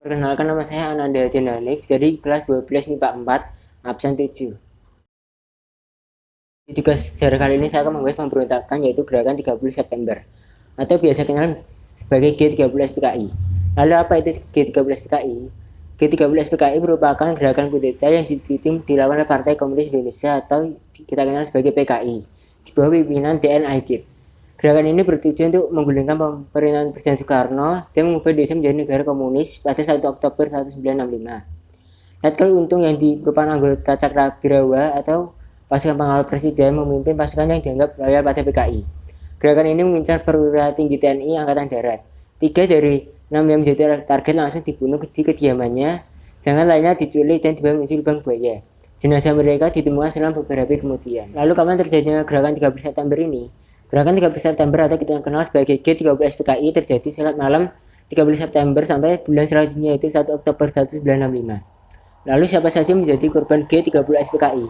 Perkenalkan, nama saya Ananda Jendanik dari kelas 12 MIPA 4, absen 7. Di tugas sejarah kali ini saya akan membahas pemberontakan, yaitu gerakan 30 September atau biasa dikenal sebagai G13 PKI. Lalu apa itu G13 PKI? G13 PKI merupakan gerakan kudeta yang dilakukan oleh Partai Komunis Indonesia atau kita kenal sebagai PKI di bawah pimpinan DN Aidit. Gerakan ini bertujuan untuk menggulingkan pemerintahan Presiden Soekarno dan mengubah Indonesia menjadi negara komunis pada 1 Oktober 1965. Letkol Untung yang merupakan anggota Cakragirawa atau pasukan pengawal presiden memimpin pasukan yang dianggap loyal pada PKI. Gerakan ini mengincar perwira tinggi TNI Angkatan Darat. 3 dari 6 yang menjadi target langsung dibunuh di kediamannya, sedangkan lainnya diculik dan dibawa menuju lubang buaya. Jenazah mereka ditemukan selang beberapa hari kemudian. Lalu kapan terjadinya gerakan 30 September ini? Gerakan 30 September atau kita kenal sebagai G13 PKI terjadi saat malam 30 September sampai bulan selanjutnya, yaitu 1 Oktober 1965. Lalu siapa saja menjadi korban G13 PKI?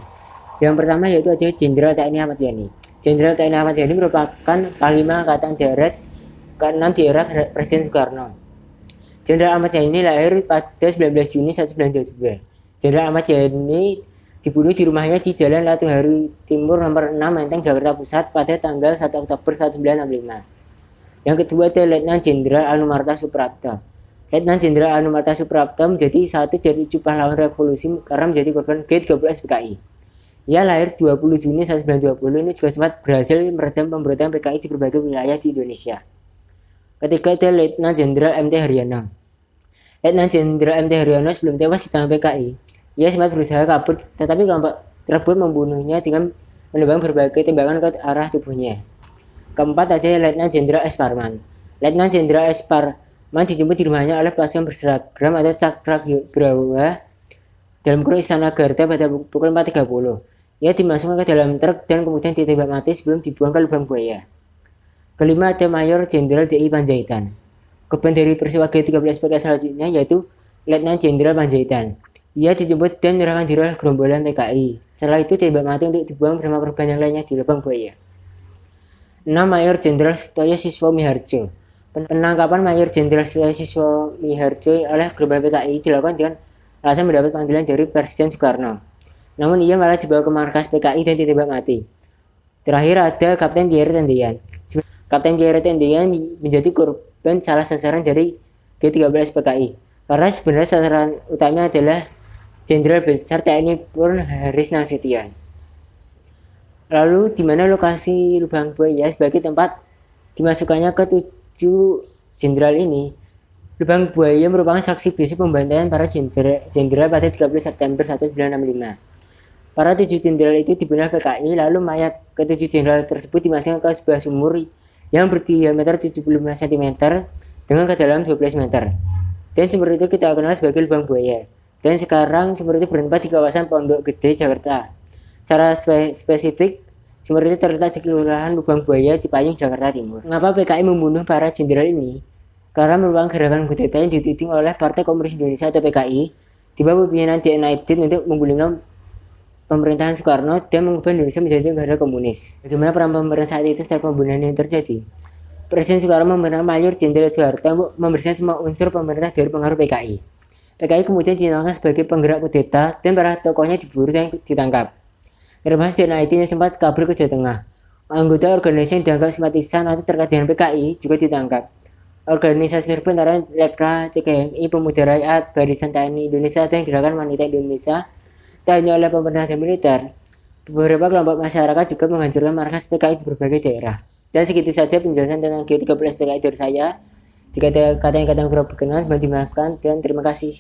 Yang pertama yaitu ada Jenderal TNI Ahmad Yani. Jenderal TNI Ahmad Yani merupakan Panglima Angkatan Darat ke-6 di era Presiden Soekarno. Jenderal Ahmad Yani lahir pada 19 Juni 1922. Jenderal Ahmad Yani dibunuh di rumahnya di Jalan Latuharu Timur nomor 6 Menteng, Jakarta Pusat pada tanggal 1 Oktober 1965. Yang kedua ada Letnan Jenderal Anumerta Suprapto. Letnan Jenderal Anumerta Suprapto menjadi satu dari 7 pahlawan revolusi karena menjadi korban G13 PKI. Ia lahir 20 Juni 1920. Ini juga sempat berhasil meredam pemberontakan PKI di berbagai wilayah di Indonesia. Ketiga ada Letnan Jenderal MT Haryono. Letnan Jenderal MT Haryono sebelum tewas di tangan PKI, ia sempat berusaha kabur, tetapi kelompok tersebut membunuhnya dengan menembak berbagai tembakan ke arah tubuhnya. Keempat ada Letnan Jenderal S. Parman. Letnan Jenderal S. Parman dijemput di rumahnya oleh pasukan berseragam atau Cakragirawa dalam kurung Istana Garda pada pukul 4.30. Ia dimasukkan ke dalam truk dan kemudian ditembak mati sebelum dibuang ke lubang buaya. Kelima ada Mayor Jenderal D.I. Panjaitan. Korban dari peristiwa G13 PKI selanjutnya yaitu Letnan Jenderal Panjaitan. Ia dijemput dan menyerahkan diri oleh gerombolan PKI. Setelah itu ditembak mati untuk dibuang bersama korban yang lainnya di lubang buaya. 6. Mayor Jenderal Sutoyo Siswo Miharjo. Penangkapan Mayor Jenderal Sutoyo Siswo Miharjo oleh gerombolan PKI dilakukan dengan alasan mendapat panggilan dari Presiden Soekarno. Namun ia malah dibawa ke markas PKI dan ditembak mati. Terakhir ada Kapten Pierre Tendean. Kapten Pierre Tendean menjadi korban salah sasaran dari G13 PKI. Karena sebenarnya sasaran utamanya adalah Jenderal Besar TNI Purn Haris Nasution. Lalu di mana lokasi lubang buaya sebagai tempat dimasukkannya ke 7 jenderal ini? Lubang buaya merupakan saksi bisu pembantaian para jenderal pada 30 September 1965. Para 7 jenderal itu dibunuh PKI, lalu mayat ke-7 jenderal tersebut dimasukkan ke sebuah sumur yang berdiameter 75 cm dengan kedalaman 12 meter. Dan sumur itu kita kenal sebagai lubang buaya. Dan sekarang sumur itu bertempat di kawasan Pondok Gede, Jakarta. Secara spesifik, sumur itu terletak di Kelurahan Lubang Buaya, Cipayung, Jakarta Timur. Mengapa PKI membunuh para jenderal ini? Karena merupakan gerakan kudeta yang dituding oleh Partai Komunis Indonesia atau PKI di bawah pimpinan DN Aidit untuk menggulingkan pemerintahan Soekarno dan mengubah Indonesia menjadi negara komunis. Bagaimana peran pemerintah saat itu setelah pembunuhan yang terjadi? Presiden Soekarno memerintahkan Mayor Jenderal Soeharto untuk membersihkan semua unsur pemerintah dari pengaruh PKI. PKI kemudian dinyatakan sebagai penggerak kudeta dan para tokohnya diburu dan ditangkap. Termasuk DN Aidit yang sempat kabur ke Jawa Tengah. Anggota organisasi yang dianggap simpatisan atau terkait dengan PKI juga ditangkap. Organisasi tersebut antara Lekra, CKMI, Pemuda Rakyat, Barisan TNI Indonesia, dan Gerakan Wanita Indonesia. Tak hanya oleh pemerintah dan militer, beberapa kelompok masyarakat juga menghancurkan markas PKI di berbagai daerah. Dan segitu saja penjelasan tentang G13 PKI dari saya. Jika ada kata yang kurang berkenan, mohon dimaafkan dan terima kasih.